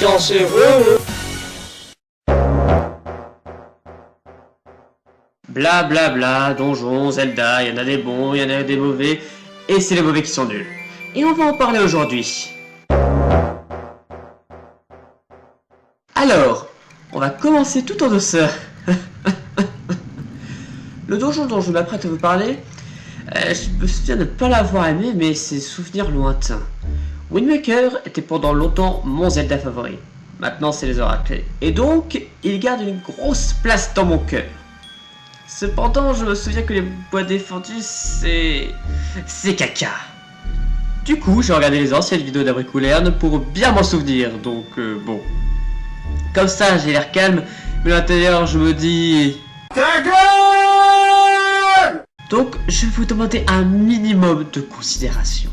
Fiancez-vous. Bla bla bla, donjon, Zelda, il y en a des bons, il y en a des mauvais, et c'est les mauvais qui sont nuls. Et on va en parler aujourd'hui. Alors, on va commencer tout en douceur. Le donjon dont je m'apprête à vous parler, je me souviens de ne pas l'avoir aimé, mais c'est souvenirs lointains. Wind Waker était pendant longtemps mon Zelda favori. Maintenant, c'est les oracles. Et donc, il garde une grosse place dans mon cœur. Cependant, je me souviens que les bois défendus, c'est caca. Du coup, j'ai regardé les anciennes vidéos d'Abricoulerne pour bien m'en souvenir, donc bon. Comme ça, j'ai l'air calme, mais à l'intérieur, je me dis... Ta gueule! Donc, je vais vous demander un minimum de considération.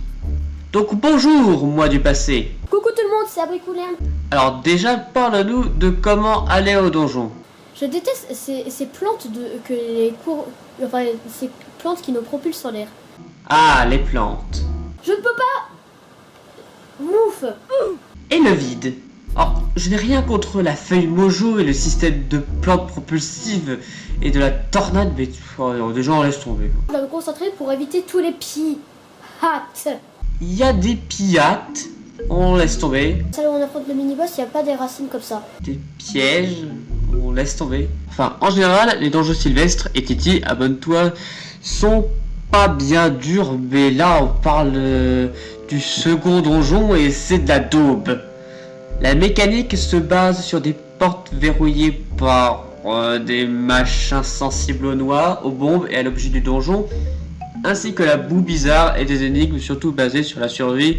Donc, bonjour, moi du passé. Coucou tout le monde, c'est Abricoulerne. Alors déjà, parle-nous de comment aller au donjon. Je déteste ces plantes ces plantes qui nous propulsent en l'air. Ah, les plantes. Je ne peux pas. Ouf. Et le vide. Alors, je n'ai rien contre la feuille mojo et le système de plantes propulsives et de la tornade, mais déjà on laisse tomber. Je dois me concentrer pour éviter tous les pillates. Il y a des pillates, on laisse tomber. Celle où on affronte le mini-boss, il n'y a pas des racines comme ça. Des pièges, on laisse tomber. Enfin, en général, les donjons sylvestres, et Titi, abonne-toi, sont pas bien durs, mais là on parle du second donjon et c'est de la daube. La mécanique se base sur des portes verrouillées par des machins sensibles aux noix, aux bombes et à l'objet du donjon, ainsi que la boue bizarre et des énigmes surtout basées sur la survie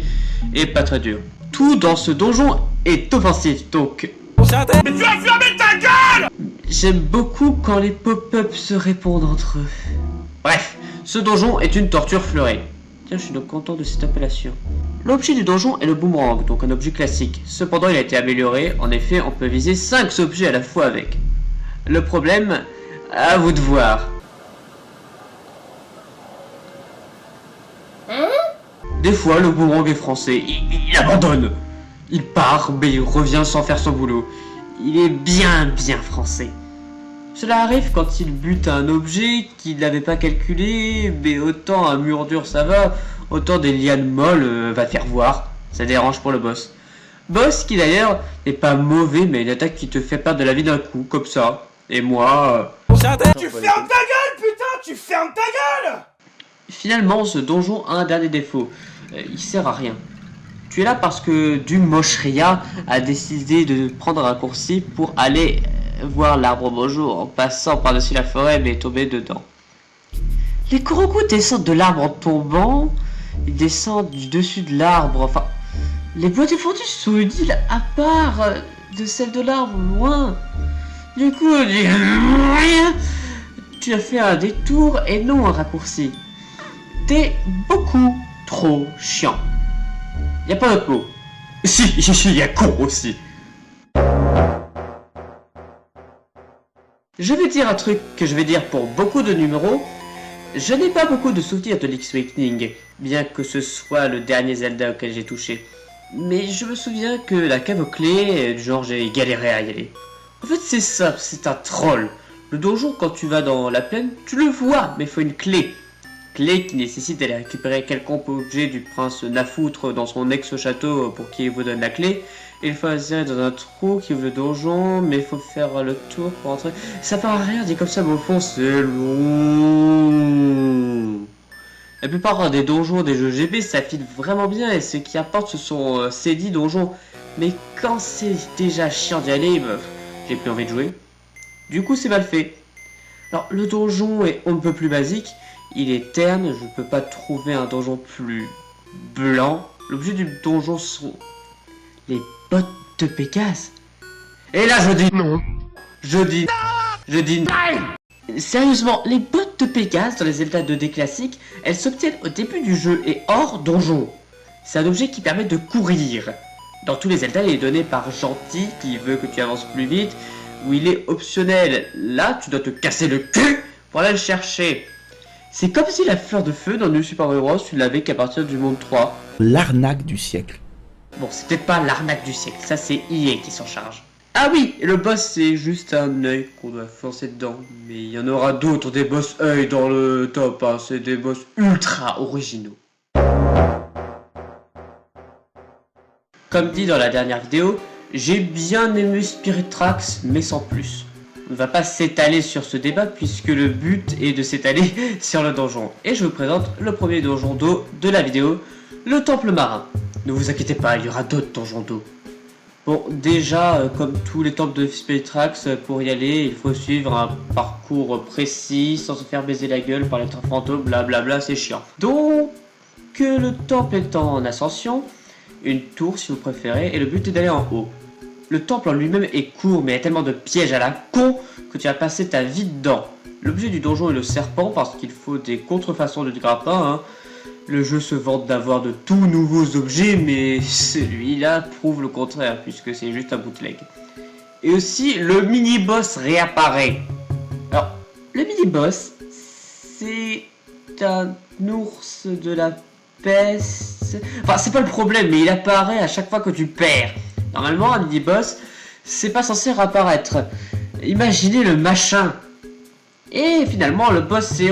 et pas très dur. Tout dans ce donjon est offensif, donc... Mais tu as fermé ta gueule! J'aime beaucoup quand les pop-up se répondent entre eux. Bref, ce donjon est une torture fleurée. Tiens, je suis donc content de cette appellation. L'objet du donjon est le boomerang, donc un objet classique. Cependant, il a été amélioré. En effet, on peut viser 5 objets à la fois avec. Le problème, à vous de voir. Des fois, le boomerang est français. Il abandonne. Il part, mais il revient sans faire son boulot. Il est bien français. Cela arrive quand il bute un objet qu'il n'avait pas calculé, mais autant un mur dur ça va, autant des lianes molles va te faire voir. Ça dérange pour le boss. Boss qui d'ailleurs n'est pas mauvais, mais une attaque qui te fait perdre de la vie d'un coup, comme ça. Et moi... Tu fermes ta gueule, putain! Tu fermes ta gueule! Finalement, ce donjon a un dernier défaut. Il sert à rien. Tu es là parce que Dumoshria a décidé de prendre un raccourci pour aller voir l'arbre mojo en passant par-dessus la forêt mais tomber dedans. Les gros coups descendent de l'arbre en tombant, ils descendent du dessus de l'arbre, enfin... Les bois défendus sont une île à part de celle de l'arbre, loin. Du coup, tu as fait un détour et non un raccourci. T'es beaucoup trop chiant. Y a pas d'autre mot. Si, y a con aussi. Je vais dire un truc que je vais dire pour beaucoup de numéros. Je n'ai pas beaucoup de souvenirs de Link's Awakening, bien que ce soit le dernier Zelda auquel j'ai touché. Mais je me souviens que la cave aux clés, du genre j'ai galéré à y aller. En fait c'est ça, c'est un troll. Le donjon quand tu vas dans la plaine, tu le vois, mais il faut une clé. Clé qui nécessite d'aller récupérer quelconque objet du prince Nafoutre dans son ex-château pour qu'il vous donne la clé. Et il faut insérer dans un trou qui ouvre le donjon, mais il faut faire le tour pour entrer. Ça paraît rien dit comme ça, mais au fond c'est long. La plupart des donjons des jeux GB ça file vraiment bien et ce qui apporte ce sont ces 10 donjons. Mais quand c'est déjà chiant d'y aller, j'ai plus envie de jouer. Du coup c'est mal fait. Alors le donjon est on ne peut plus basique. Il est terne, je ne peux pas trouver un donjon plus blanc. L'objet du donjon sont les bottes de Pégase. Et là je dis non. Je dis non. Sérieusement, les bottes de Pégase dans les Zelda 2D classiques, elles s'obtiennent au début du jeu et hors donjon. C'est un objet qui permet de courir. Dans tous les Zelda, il est donné par Gentil qui veut que tu avances plus vite, où il est optionnel. Là, tu dois te casser le cul pour aller le chercher. C'est comme si la fleur de feu dans New Super Mario Bros. Tu l'avais qu'à partir du monde 3. L'arnaque du siècle. Bon, c'est peut-être pas l'arnaque du siècle, ça c'est EA qui s'en charge. Ah oui, et le boss c'est juste un œil qu'on doit foncer dedans. Mais il y en aura d'autres, des boss œil dans le top, hein. C'est des boss ultra originaux. Comme dit dans la dernière vidéo, j'ai bien aimé Spirit Tracks, mais sans plus. On ne va pas s'étaler sur ce débat puisque le but est de s'étaler sur le donjon. Et je vous présente le premier donjon d'eau de la vidéo, le temple marin. Ne vous inquiétez pas, il y aura d'autres donjons d'eau. Bon, déjà, comme tous les temples de Spirit Tracks, pour y aller, il faut suivre un parcours précis, sans se faire baiser la gueule par les fantômes, blablabla, c'est chiant. Donc, le temple est en ascension, une tour si vous préférez, et le but est d'aller en haut. Le temple en lui-même est court, mais il y a tellement de pièges à la con que tu vas passer ta vie dedans. L'objet du donjon est le serpent, parce qu'il faut des contrefaçons de grappin, hein. Le jeu se vante d'avoir de tout nouveaux objets, mais celui-là prouve le contraire, puisque c'est juste un bootleg. Et aussi, le mini-boss réapparaît. Alors, le mini-boss, c'est un ours de la peste. Enfin, c'est pas le problème, mais il apparaît à chaque fois que tu perds. Normalement, un mini-boss, c'est pas censé réapparaître. Imaginez le machin. Et finalement, le boss, c'est...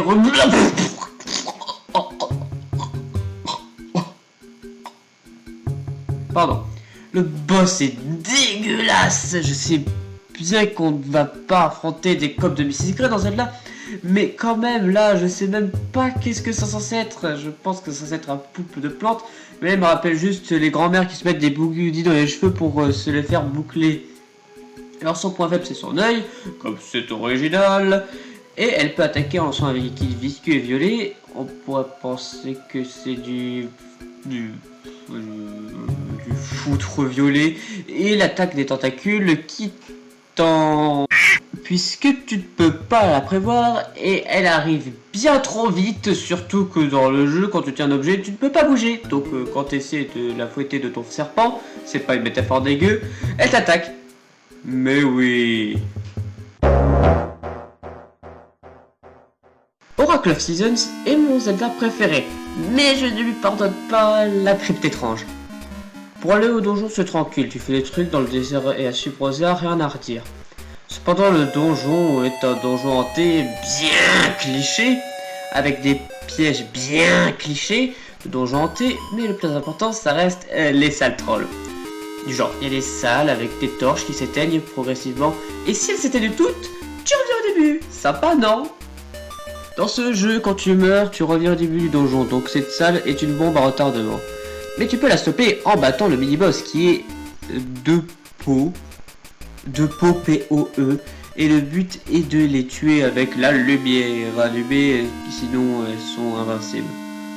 Pardon. Le boss est dégueulasse. Je sais bien qu'on ne va pas affronter des copes de Mrs. Grey dans celle-là. Mais quand même, là, je sais même pas qu'est-ce que c'est censé être. Je pense que c'est censé être un poulpe de plante. Mais elle me rappelle juste les grands-mères qui se mettent des bougies dans les cheveux pour se les faire boucler. Alors son point faible, c'est son œil, comme c'est original. Et elle peut attaquer en lançant un véhicule visqueux et violet. On pourrait penser que c'est du foutre violet. Et l'attaque des tentacules qui t'en... Puisque tu ne peux pas la prévoir et elle arrive bien trop vite, surtout que dans le jeu, quand tu tiens un objet, tu ne peux pas bouger. Donc quand tu essaies de la fouetter de ton serpent, c'est pas une métaphore dégueu, elle t'attaque. Mais oui. Oracle of Seasons est mon Zelda préféré, mais je ne lui pardonne pas la crypte étrange. Pour aller au donjon, c'est tranquille, tu fais des trucs dans le désert et à Subrosa, rien à redire. Cependant, le donjon est un donjon hanté bien cliché, avec des pièges bien clichés de donjon hanté, mais le plus important, ça reste les salles trolls. Du genre, il y a des salles avec des torches qui s'éteignent progressivement, et si elles s'éteignent toutes, tu reviens au début. Sympa, non? Dans ce jeu, quand tu meurs, tu reviens au début du donjon, donc cette salle est une bombe à retardement. Mais tu peux la stopper en battant le mini-boss qui est deux pots, P-O-E, et le but est de les tuer avec la lumière allumée, sinon elles sont invincibles.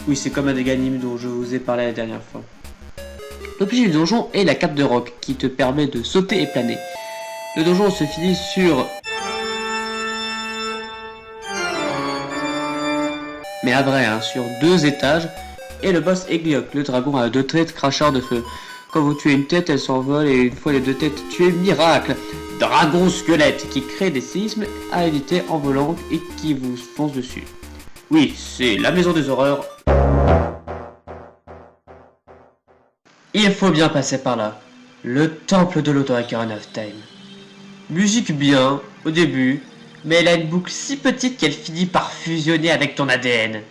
Oui, c'est comme un des ganimes dont je vous ai parlé la dernière fois. L'objet du donjon est la cape de roc qui te permet de sauter et planer. Le donjon se finit sur... Mais à vrai, hein, sur 2 étages, et le boss est Gleok, le dragon à 2 têtes cracheur de feu. Quand vous tuez une tête, elle s'envole et une fois les 2 têtes tuées, miracle, dragon squelette qui crée des séismes à éviter en volant et qui vous fonce dessus. Oui, c'est la maison des horreurs. Il faut bien passer par là. Le temple de l'Ocarina of Time. Musique bien, au début, mais elle a une boucle si petite qu'elle finit par fusionner avec ton ADN.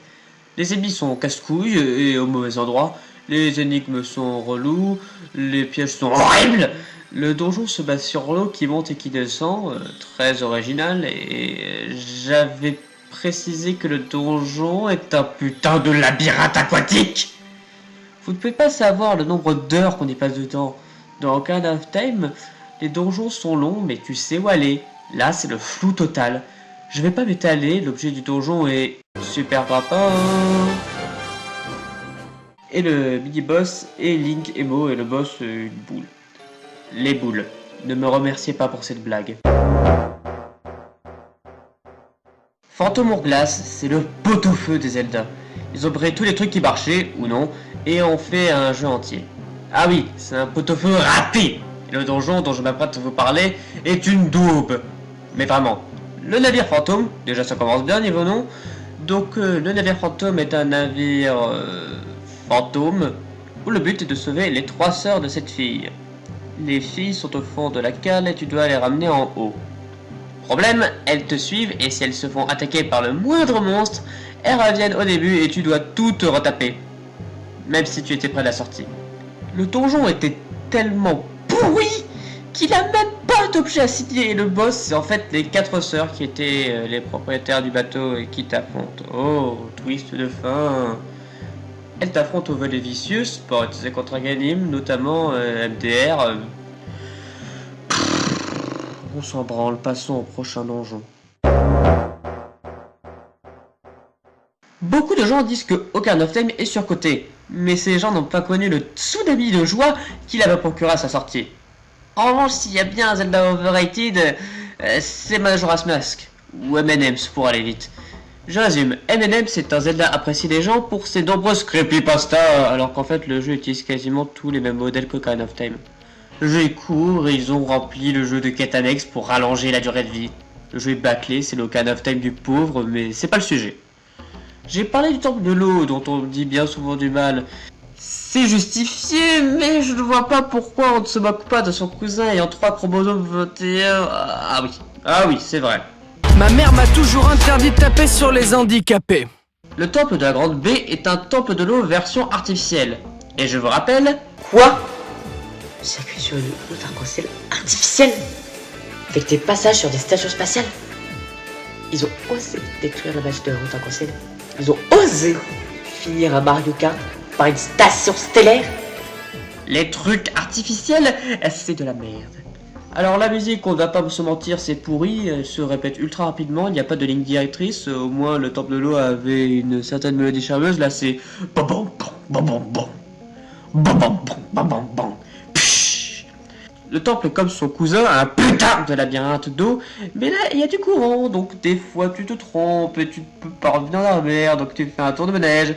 Les ennemis sont casse-couilles et au mauvais endroit. Les énigmes sont relous, les pièges sont horribles. Le donjon se base sur l'eau qui monte et qui descend, très original. Et j'avais précisé que le donjon est un putain de labyrinthe aquatique. Vous ne pouvez pas savoir le nombre d'heures qu'on y passe dedans. Dans Ocarina of Time, les donjons sont longs, mais tu sais où aller. Là, c'est le flou total. Je vais pas m'étaler, l'objet du donjon est super papa. Et le mini-boss est Link Emo et le boss une boule. Les boules. Ne me remerciez pas pour cette blague. Phantom Hourglass, c'est le pot-au-feu des Zelda. Ils ont pris tous les trucs qui marchaient, ou non, et ont fait un jeu entier. Ah oui, c'est un pot-au-feu rapide. Et le donjon dont je m'apprête à vous parler est une daube. Mais vraiment. Le navire fantôme, déjà ça commence bien niveau nom. Donc le navire fantôme est un navire fantôme où le but est de sauver les 3 sœurs de cette fille. Les filles sont au fond de la cale et tu dois les ramener en haut. Problème, elles te suivent et si elles se font attaquer par le moindre monstre, elles reviennent au début et tu dois tout te retaper. Même si tu étais près de la sortie. Le donjon était tellement pourri qu'il a même pas d'objet à signer et le boss c'est en fait les 4 sœurs qui étaient les propriétaires du bateau et qui t'affrontent. Oh, twist de fin. Elles t'affrontent au volet vicieux pour utiliser contre Ganim, notamment MDR. On s'en branle, passons au prochain donjon. Beaucoup de gens disent que Ocarina of Time est surcoté, mais ces gens n'ont pas connu le tsunami de joie qu'il avait procuré à sa sortie. En revanche, s'il y a bien un Zelda overrated, c'est Majora's Mask, ou M&M's pour aller vite. Je résume, M&M's c'est un Zelda apprécié des gens pour ses nombreuses creepypastas, alors qu'en fait le jeu utilise quasiment tous les mêmes modèles qu'Ocarina of Time. Le jeu est court et ils ont rempli le jeu de quêtes annexes pour rallonger la durée de vie. Le jeu est bâclé, c'est l'Ocarina of Time du pauvre, mais c'est pas le sujet. J'ai parlé du temple de l'eau, dont on dit bien souvent du mal. C'est justifié, mais je ne vois pas pourquoi on ne se moque pas de son cousin ayant 3 chromosomes 21... Ah oui, c'est vrai. Ma mère m'a toujours interdit de taper sur les handicapés. Le temple de la Grande Baie est un temple de l'eau version artificielle. Et je vous rappelle... Quoi? Circuit sur une route arc-en-ciel artificielle avec des passages sur des stations spatiales. Ils ont osé détruire la magie de la route arc-en-ciel. Ils ont osé finir un Mario Kart par une station stellaire. Les trucs artificiels, c'est de la merde. Alors la musique, on ne va pas se mentir, c'est pourri, elle se répète ultra rapidement, il n'y a pas de ligne directrice, au moins le temple de l'eau avait une certaine mélodie charmeuse, là c'est... Bam bam bam bam bam bam bam bam bam bam. Le temple, comme son cousin, a un putain de labyrinthe d'eau, mais là, il y a du courant, donc des fois tu te trompes et tu peux pas revenir dans la mer, donc tu fais un tour de manège.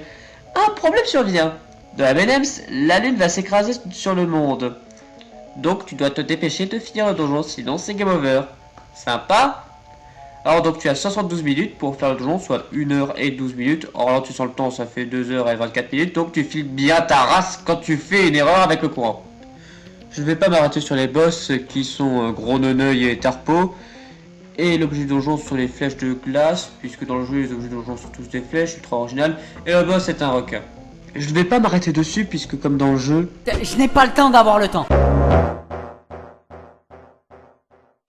Un problème survient. De la M&M's, la lune va s'écraser sur le monde. Donc tu dois te dépêcher de finir le donjon, sinon c'est game over. Sympa. Alors donc tu as 72 minutes pour faire le donjon, soit 1h12 minutes. Or là tu sens le temps, ça fait 2h24 minutes, donc tu files bien ta race quand tu fais une erreur avec le courant. Je ne vais pas m'arrêter sur les boss qui sont Gros Noneuil et Tarpo. Et l'objet du donjon sont les flèches de glace, puisque dans le jeu les objets du donjon sont tous des flèches, ultra original. Et le boss est un requin. Je ne vais pas m'arrêter dessus, puisque comme dans le jeu... Je n'ai pas le temps d'avoir le temps.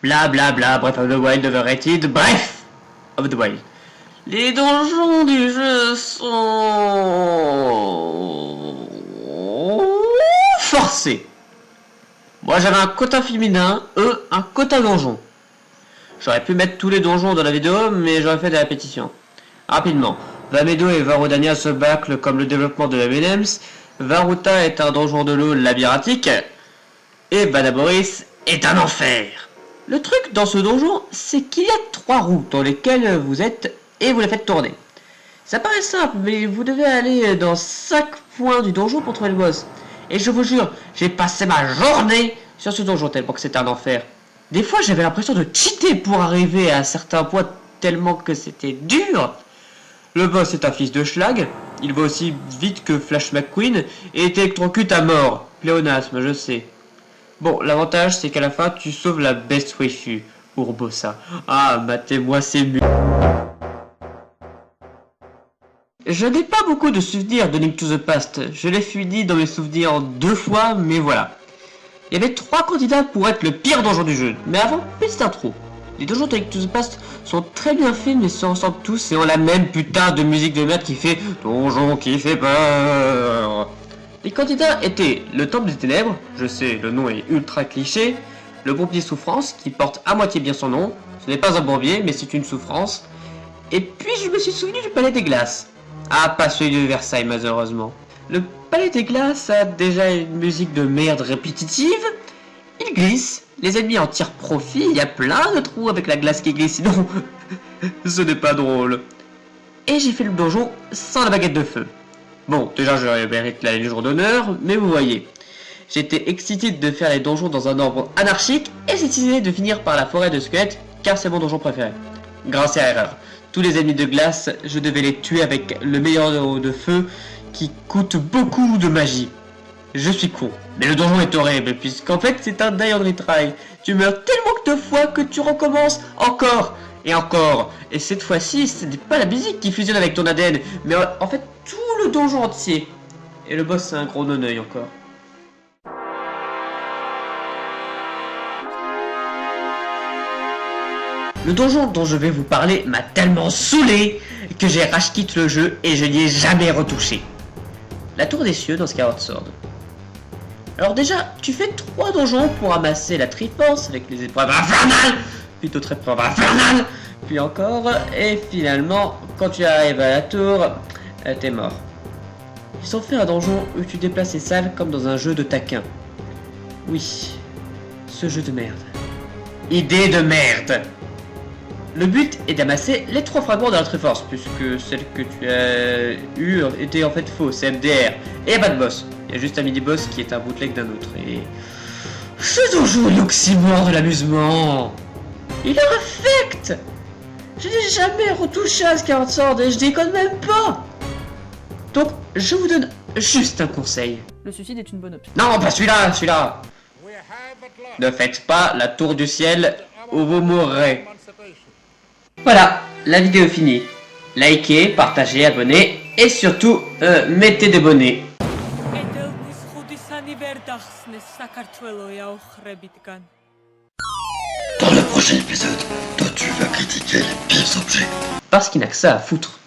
Bla bla bla, Breath of the Wild overrated, bref of the Wild. Les donjons du jeu sont... forcés. Moi j'avais un quota féminin, eux un quota donjon. J'aurais pu mettre tous les donjons dans la vidéo, mais j'aurais fait des répétitions. Rapidement, Vamedo et Varudania se bâclent comme le développement de M&M's, Varuta est un donjon de l'eau labyrinthique, et Badaboris est un enfer. Le truc dans ce donjon, c'est qu'il y a 3 roues dans lesquelles vous êtes et vous les faites tourner. Ça paraît simple, mais vous devez aller dans 5 points du donjon pour trouver le boss. Et je vous jure, j'ai passé ma journée sur ce donjon tellement que c'était un enfer. Des fois, j'avais l'impression de cheater pour arriver à certains points tellement que c'était dur. Le boss est un fils de schlag, il va aussi vite que Flash McQueen et t'électrocute à mort. Pléonasme, je sais. Bon, l'avantage c'est qu'à la fin, tu sauves la best waifu, Urbosa. Ah, matez-moi ces murs. Je n'ai pas beaucoup de souvenirs de Link to the Past, je l'ai fini dans mes souvenirs 2 fois, mais voilà. Il y avait 3 candidats pour être le pire donjon du jeu, mais avant, petite intro. Les donjons de Link to the Past sont très bien faits, mais se ressemblent tous et ont la même putain de musique de merde qui fait « Donjon qui fait peur ». Les candidats étaient le Temple des Ténèbres, je sais, le nom est ultra cliché, le Bourbier Souffrance, qui porte à moitié bien son nom, ce n'est pas un bourbier, mais c'est une souffrance, et puis je me suis souvenu du Palais des Glaces. Ah, pas celui de Versailles, malheureusement. Le Palais des Glaces a déjà une musique de merde répétitive. Il glisse, les ennemis en tirent profit, il y a plein de trous avec la glace qui glisse, sinon ce n'est pas drôle. Et j'ai fait le donjon sans la baguette de feu. Bon, déjà je mérite la Légion d'honneur, mais vous voyez. J'étais excité de faire les donjons dans un ordre anarchique, et j'ai décidé de finir par la forêt de squelettes, car c'est mon donjon préféré. Grâce à erreur. Tous les ennemis de glace, je devais les tuer avec le meilleur de feu qui coûte beaucoup de magie. Je suis con, mais le donjon est horrible, puisqu'en fait c'est un die on retry. Tu meurs tellement de fois que tu recommences encore et encore. Et cette fois-ci, ce n'est pas la musique qui fusionne avec ton ADN, mais en fait tout le donjon entier. Et le boss c'est un gros non-œil encore. Le donjon dont je vais vous parler m'a tellement saoulé que j'ai racheté le jeu et je n'y ai jamais retouché. La tour des cieux dans Skyward Sword. Alors déjà, tu fais 3 donjons pour amasser la triforce avec les épreuves infernales, puis d'autres épreuves infernales, puis encore, et finalement, quand tu arrives à la tour, t'es mort. Ils ont fait un donjon où tu déplaces les salles comme dans un jeu de taquin. Oui, ce jeu de merde. Idée de merde. Le but est d'amasser les 3 fragments de la Triforce, puisque celle que tu as eue était en fait faux, c'est MDR. Et il n'y a pas de boss, il y a juste un mini-boss qui est un bootleg d'un autre. Et... ce donjon est l'oxymore de l'amusement. Il est infect. Je n'ai jamais retouché à Skyward Sword et je déconne même pas. Donc, je vous donne juste un conseil. Le suicide est une bonne option. Non, pas celui-là, celui-là. Ne faites pas la tour du ciel ou vous mourrez. Voilà, la vidéo est finie. Likez, partagez, abonnez et surtout, mettez des bonnets. Dans le prochain épisode, toi tu vas critiquer les pires objets. Parce qu'il n'a que ça à foutre.